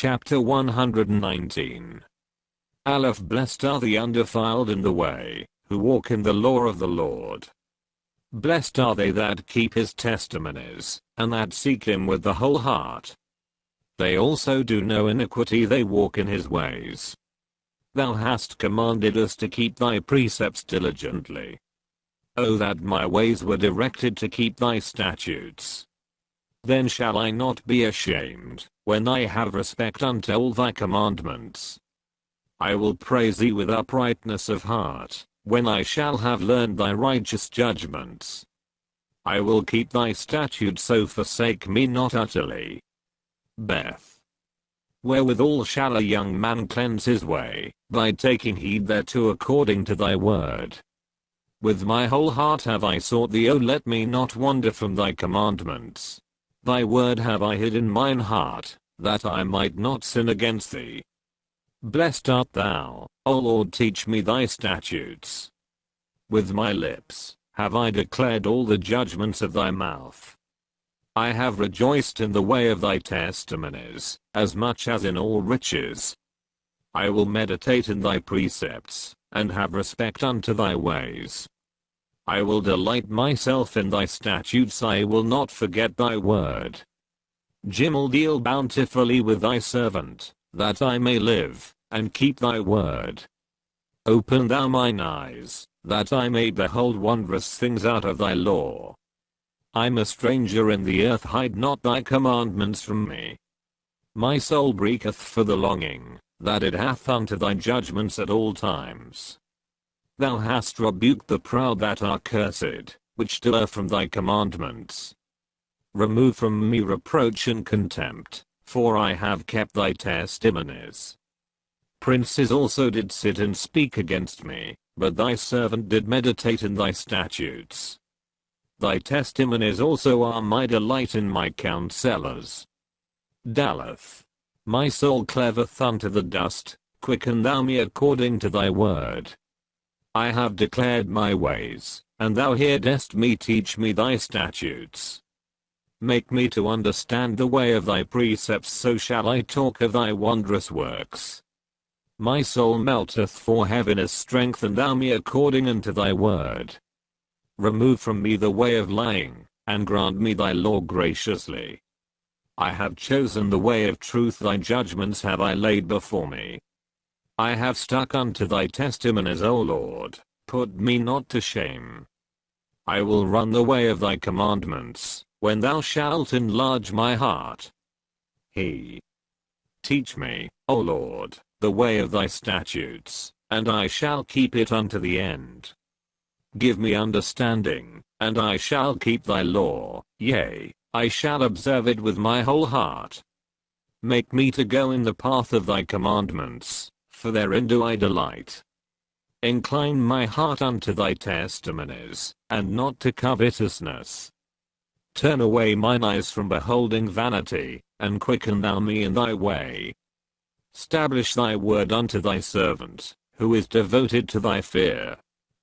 Chapter 119. Aleph. Blessed are the undefiled in the way, who walk in the law of the Lord. Blessed are they that keep his testimonies, and that seek him with the whole heart. They also do no iniquity, they walk in his ways. Thou hast commanded us to keep thy precepts diligently. O that my ways were directed to keep thy statutes. Then shall I not be ashamed, when I have respect unto all thy commandments. I will praise thee with uprightness of heart, when I shall have learned thy righteous judgments. I will keep thy statutes, so forsake me not utterly. Beth. Wherewithal shall a young man cleanse his way, by taking heed thereto according to thy word. With my whole heart have I sought thee, O let me not wander from thy commandments. Thy word have I hid in mine heart, that I might not sin against thee. Blessed art thou, O Lord, teach me thy statutes. With my lips have I declared all the judgments of thy mouth. I have rejoiced in the way of thy testimonies, as much as in all riches. I will meditate in thy precepts, and have respect unto thy ways. I will delight myself in thy statutes, I will not forget thy word. Gimel, deal bountifully with thy servant, that I may live, and keep thy word. Open thou mine eyes, that I may behold wondrous things out of thy law. I'm a stranger in the earth, hide not thy commandments from me. My soul breaketh for the longing, that it hath unto thy judgments at all times. Thou hast rebuked the proud that are cursed, which do err from thy commandments. Remove from me reproach and contempt, for I have kept thy testimonies. Princes also did sit and speak against me, but thy servant did meditate in thy statutes. Thy testimonies also are my delight in my counselors. Daleth. My soul cleaveth unto the dust, quicken thou me according to thy word. I have declared my ways, and thou heardest me, teach me thy statutes. Make me to understand the way of thy precepts, so shall I talk of thy wondrous works. My soul melteth for heaviness, strengthen thou me according unto thy word. Remove from me the way of lying, and grant me thy law graciously. I have chosen the way of truth, thy judgments have I laid before me. I have stuck unto thy testimonies, O Lord, put me not to shame. I will run the way of thy commandments, when thou shalt enlarge my heart. Teach me, O Lord, the way of thy statutes, and I shall keep it unto the end. Give me understanding, and I shall keep thy law, yea, I shall observe it with my whole heart. Make me to go in the path of thy commandments, for therein do I delight. Incline my heart unto thy testimonies, and not to covetousness. Turn away mine eyes from beholding vanity, and quicken thou me in thy way. Stablish thy word unto thy servant, who is devoted to thy fear.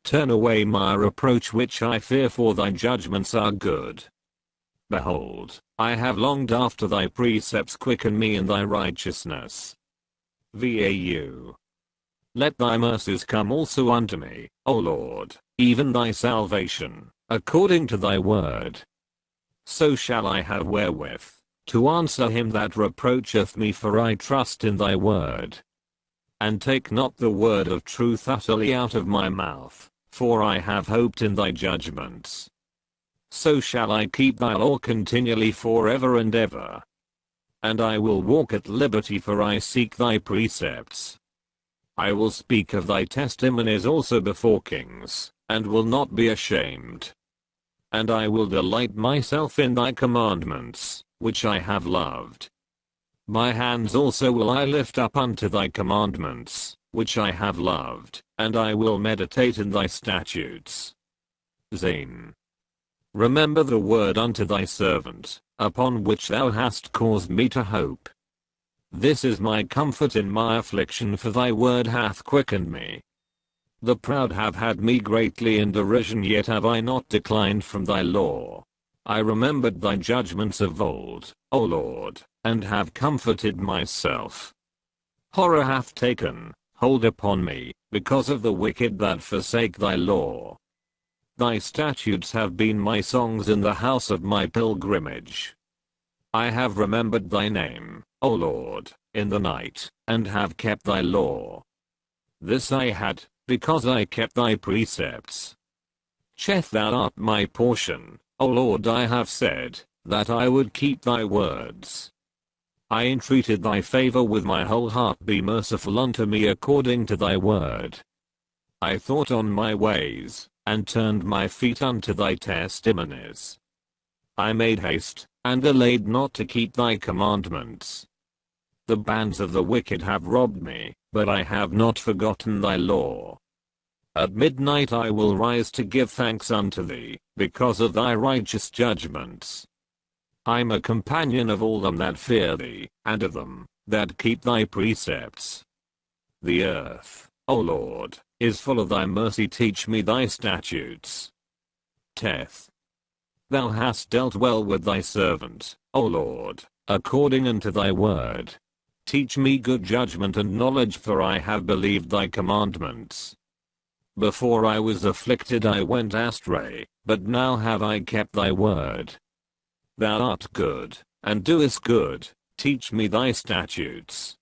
Turn away my reproach which I fear, for thy judgments are good. Behold, I have longed after thy precepts, quicken me in thy righteousness. Vau. Let thy mercies come also unto me, O Lord, even thy salvation, according to thy word. So shall I have wherewith to answer him that reproacheth me, for I trust in thy word. And take not the word of truth utterly out of my mouth, for I have hoped in thy judgments. So shall I keep thy law continually forever and ever. And I will walk at liberty, for I seek thy precepts. I will speak of thy testimonies also before kings, and will not be ashamed. And I will delight myself in thy commandments, which I have loved. My hands also will I lift up unto thy commandments, which I have loved, and I will meditate in thy statutes. Zain. Remember the word unto thy servant, upon which thou hast caused me to hope. This is my comfort in my affliction, for thy word hath quickened me. The proud have had me greatly in derision, yet have I not declined from thy law. I remembered thy judgments of old, O Lord, and have comforted myself. Horror hath taken hold upon me, because of the wicked that forsake thy law. Thy statutes have been my songs in the house of my pilgrimage. I have remembered thy name, O Lord, in the night, and have kept thy law. This I had, because I kept thy precepts. Cheth, thou art my portion, O Lord. I have said that I would keep thy words. I entreated thy favor with my whole heart. Be merciful unto me according to thy word. I thought on my ways, and turned my feet unto thy testimonies. I made haste, and delayed not to keep thy commandments. The bands of the wicked have robbed me, but I have not forgotten thy law. At midnight I will rise to give thanks unto thee, because of thy righteous judgments. I'm a companion of all them that fear thee, and of them that keep thy precepts. The earth, O Lord, is full of thy mercy. Teach me thy statutes. Teth. Thou hast dealt well with thy servant, O Lord, according unto thy word. Teach me good judgment and knowledge, for I have believed thy commandments. Before I was afflicted I went astray, but now have I kept thy word. Thou art good, and doest good. Teach me thy statutes.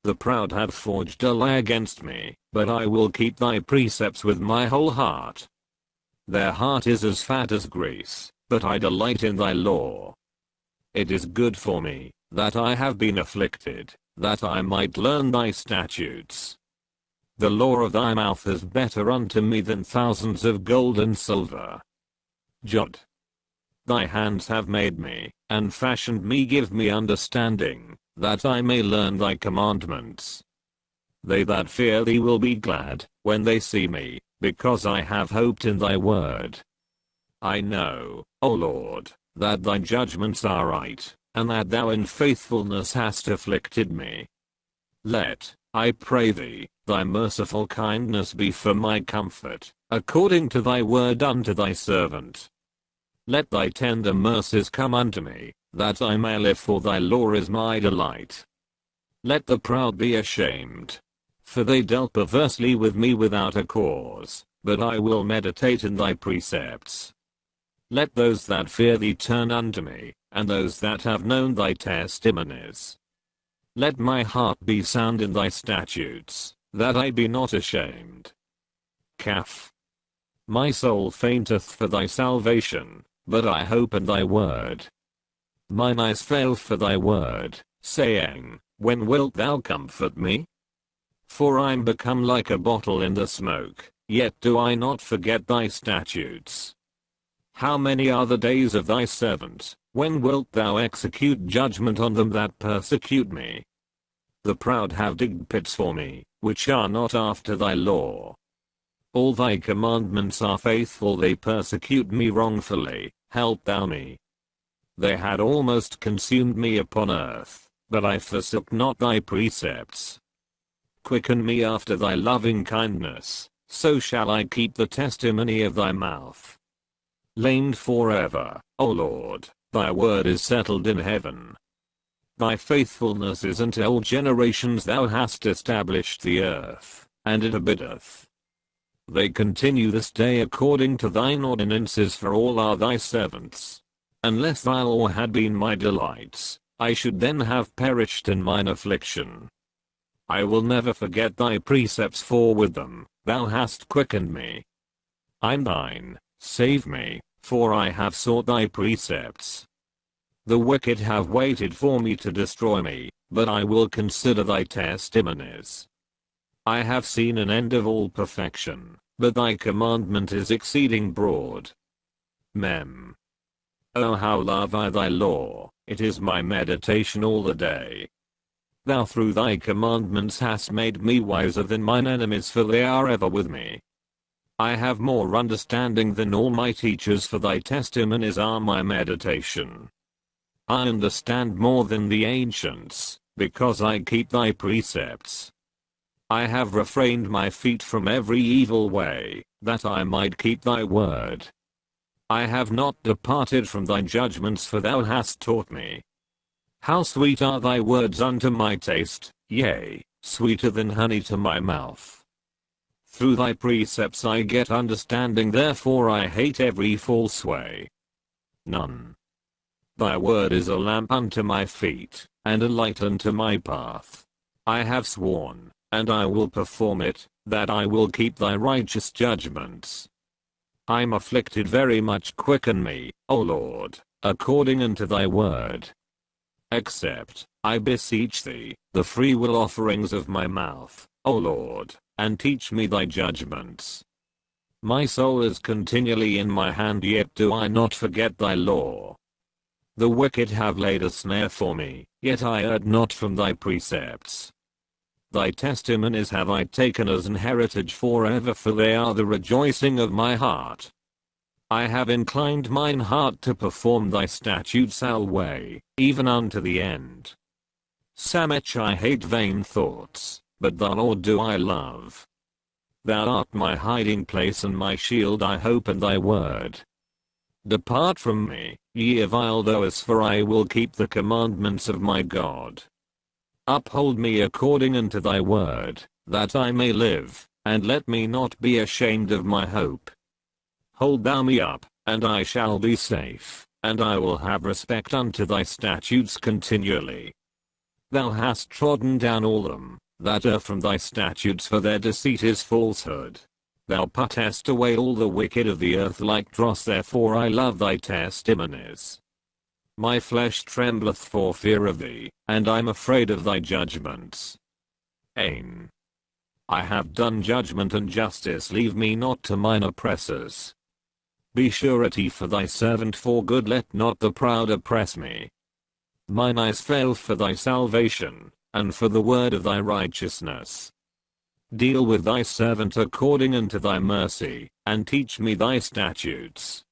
The proud have forged a lie against me, but I will keep thy precepts with my whole heart. Their heart is as fat as grease, but I delight in thy law. It is good for me that I have been afflicted, that I might learn thy statutes. The law of thy mouth is better unto me than thousands of gold and silver. Jod. Thy hands have made me, and fashioned me. Give me understanding, that I may learn thy commandments. They that fear thee will be glad when they see me, because I have hoped in thy word. I know, O Lord, that thy judgments are right, and that thou in faithfulness hast afflicted me. Let, I pray thee, thy merciful kindness be for my comfort, according to thy word unto thy servant. Let thy tender mercies come unto me, that I may live, for thy law is my delight. Let the proud be ashamed, for they dealt perversely with me without a cause, but I will meditate in thy precepts. Let those that fear thee turn unto me, and those that have known thy testimonies. Let my heart be sound in thy statutes, that I be not ashamed. Kaf. My soul fainteth for thy salvation, but I hope in thy word. Mine eyes fail for thy word, saying, when wilt thou comfort me? For I'm become like a bottle in the smoke, yet do I not forget thy statutes. How many are the days of thy servant? When wilt thou execute judgment on them that persecute me? The proud have digged pits for me, which are not after thy law. All thy commandments are faithful. They persecute me wrongfully. Help thou me. They had almost consumed me upon earth, but I forsook not thy precepts. Quicken me after thy loving kindness, so shall I keep the testimony of thy mouth. Lamed forever, O Lord, thy word is settled in heaven. Thy faithfulness is unto all generations. Thou hast established the earth, and it abideth. They continue this day according to thine ordinances, for all are thy servants. Unless thy law had been my delights, I should then have perished in mine affliction. I will never forget thy precepts, for with them thou hast quickened me. I'm thine, save me, for I have sought thy precepts. The wicked have waited for me to destroy me, but I will consider thy testimonies. I have seen an end of all perfection, but thy commandment is exceeding broad. Mem. Oh, how love I thy law, it is my meditation all the day. Thou through thy commandments hast made me wiser than mine enemies, for they are ever with me. I have more understanding than all my teachers, for thy testimonies are my meditation. I understand more than the ancients, because I keep thy precepts. I have refrained my feet from every evil way, that I might keep thy word. I have not departed from thy judgments, for thou hast taught me. How sweet are thy words unto my taste, yea, sweeter than honey to my mouth. Through thy precepts I get understanding, therefore I hate every false way. None. Thy word is a lamp unto my feet, and a light unto my path. I have sworn, and I will perform it, that I will keep thy righteous judgments. I'm afflicted very much, quicken me, O Lord, according unto thy word. Accept, I beseech thee, the freewill offerings of my mouth, O Lord, and teach me thy judgments. My soul is continually in my hand, yet do I not forget thy law. The wicked have laid a snare for me, yet I erred not from thy precepts. Thy testimonies have I taken as an heritage forever, for they are the rejoicing of my heart. I have inclined mine heart to perform thy statutes alway, even unto the end. Samech, I hate vain thoughts, but the Lord do I love. Thou art my hiding place and my shield, I hope in thy word. Depart from me, ye vile doers, for I will keep the commandments of my God. Uphold me according unto thy word, that I may live, and let me not be ashamed of my hope. Hold thou me up, and I shall be safe, and I will have respect unto thy statutes continually. Thou hast trodden down all them that are from thy statutes, for their deceit is falsehood. Thou puttest away all the wicked of the earth like dross, therefore I love thy testimonies. My flesh trembleth for fear of thee, and I'm afraid of thy judgments. Ain. I have done judgment and justice, leave me not to mine oppressors. Be surety for thy servant for good, let not the proud oppress me. Mine eyes fail for thy salvation, and for the word of thy righteousness. Deal with thy servant according unto thy mercy, and teach me thy statutes.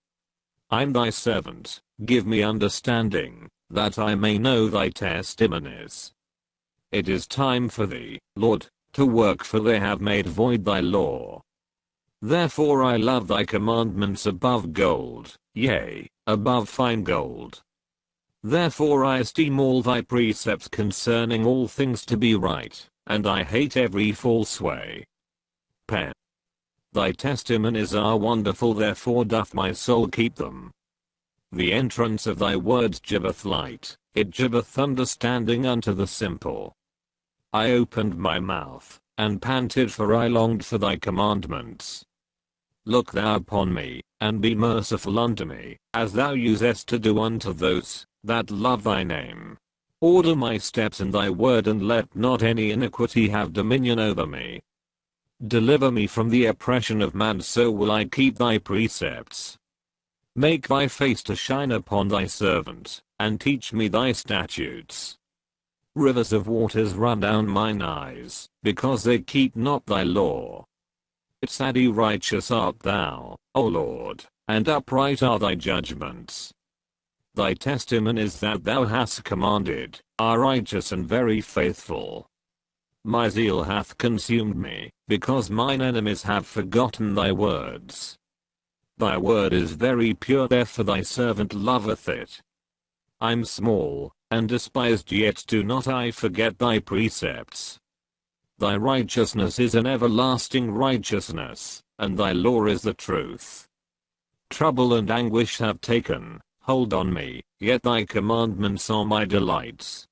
I'm thy servant, give me understanding, that I may know thy testimonies. It is time for thee, Lord, to work, for they have made void thy law. Therefore I love thy commandments above gold, yea, above fine gold. Therefore I esteem all thy precepts concerning all things to be right, and I hate every false way. Pen. Thy testimonies are wonderful, therefore doth my soul keep them. The entrance of thy words giveth light, it giveth understanding unto the simple. I opened my mouth, and panted, for I longed for thy commandments. Look thou upon me, and be merciful unto me, as thou usest to do unto those that love thy name. Order my steps in thy word, and let not any iniquity have dominion over me. Deliver me from the oppression of man, so will I keep thy precepts. Make thy face to shine upon thy servant, and teach me thy statutes. Rivers of waters run down mine eyes, because they keep not thy law. Sadly righteous art thou, O Lord, and upright are thy judgments. Thy testimonies that thou hast commanded are righteous and very faithful. My zeal hath consumed me, because mine enemies have forgotten thy words. Thy word is very pure, therefore thy servant loveth it. I'm small, and despised, yet do not I forget thy precepts. Thy righteousness is an everlasting righteousness, and thy law is the truth. Trouble and anguish have taken hold on me, yet thy commandments are my delights.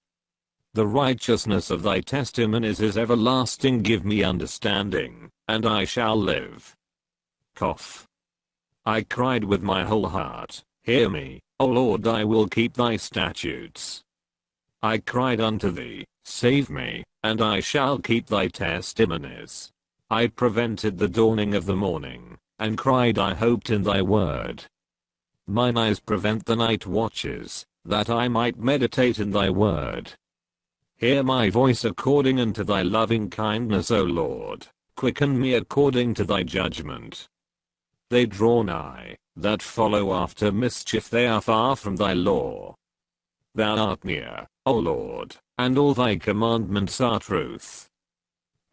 The righteousness of thy testimonies is everlasting, give me understanding, and I shall live. Cough. I cried with my whole heart, hear me, O Lord, I will keep thy statutes. I cried unto thee, save me, and I shall keep thy testimonies. I prevented the dawning of the morning, and cried, I hoped in thy word. Mine eyes prevent the night watches, that I might meditate in thy word. Hear my voice according unto thy loving kindness, O Lord, quicken me according to thy judgment. They draw nigh, that follow after mischief, they are far from thy law. Thou art near, O Lord, and all thy commandments are truth.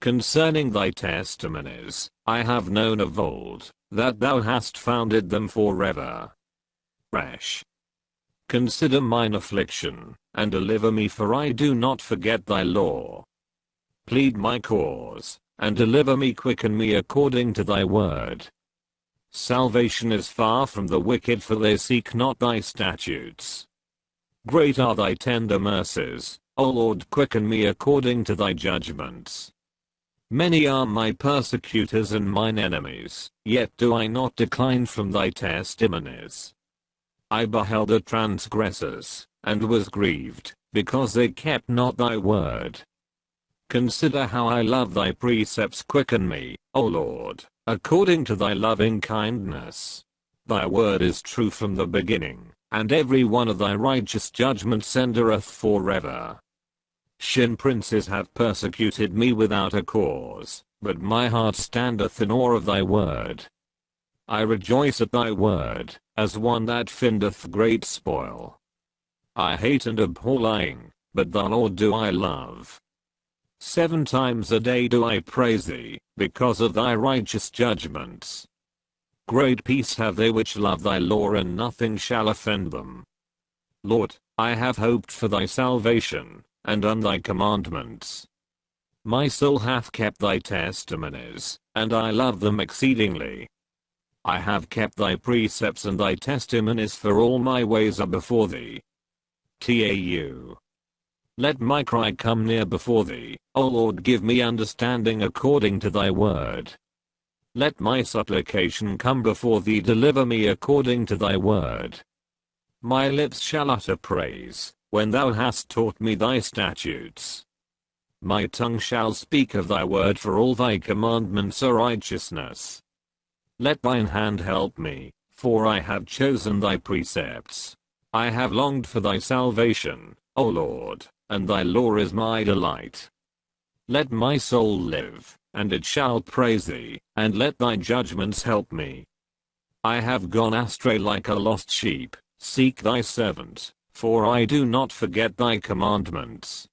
Concerning thy testimonies, I have known of old, that thou hast founded them forever. refresh. Consider mine affliction, and deliver me, for I do not forget thy law. Plead my cause, and deliver me, quicken me according to thy word. Salvation is far from the wicked, for they seek not thy statutes. Great are thy tender mercies, O Lord, quicken me according to thy judgments. Many are my persecutors and mine enemies, yet do I not decline from thy testimonies. I beheld the transgressors, and was grieved, because they kept not thy word. Consider how I love thy precepts, quicken me, O Lord, according to thy loving kindness. Thy word is true from the beginning, and every one of thy righteous judgments endureth forever. Shin princes have persecuted me without a cause, but my heart standeth in awe of thy word. I rejoice at thy word, as one that findeth great spoil. I hate and abhor lying, but the Lord do I love. 7 times a day do I praise thee, because of thy righteous judgments. Great peace have they which love thy law, and nothing shall offend them. Lord, I have hoped for thy salvation, and on thy commandments. My soul hath kept thy testimonies, and I love them exceedingly. I have kept thy precepts and thy testimonies, for all my ways are before thee. Tau. Let my cry come near before thee, O Lord, give me understanding according to thy word. Let my supplication come before thee, deliver me according to thy word. My lips shall utter praise, when thou hast taught me thy statutes. My tongue shall speak of thy word, for all thy commandments are righteousness. Let thine hand help me, for I have chosen thy precepts. I have longed for thy salvation, O Lord, and thy law is my delight. Let my soul live, and it shall praise thee, and let thy judgments help me. I have gone astray like a lost sheep, seek thy servant, for I do not forget thy commandments.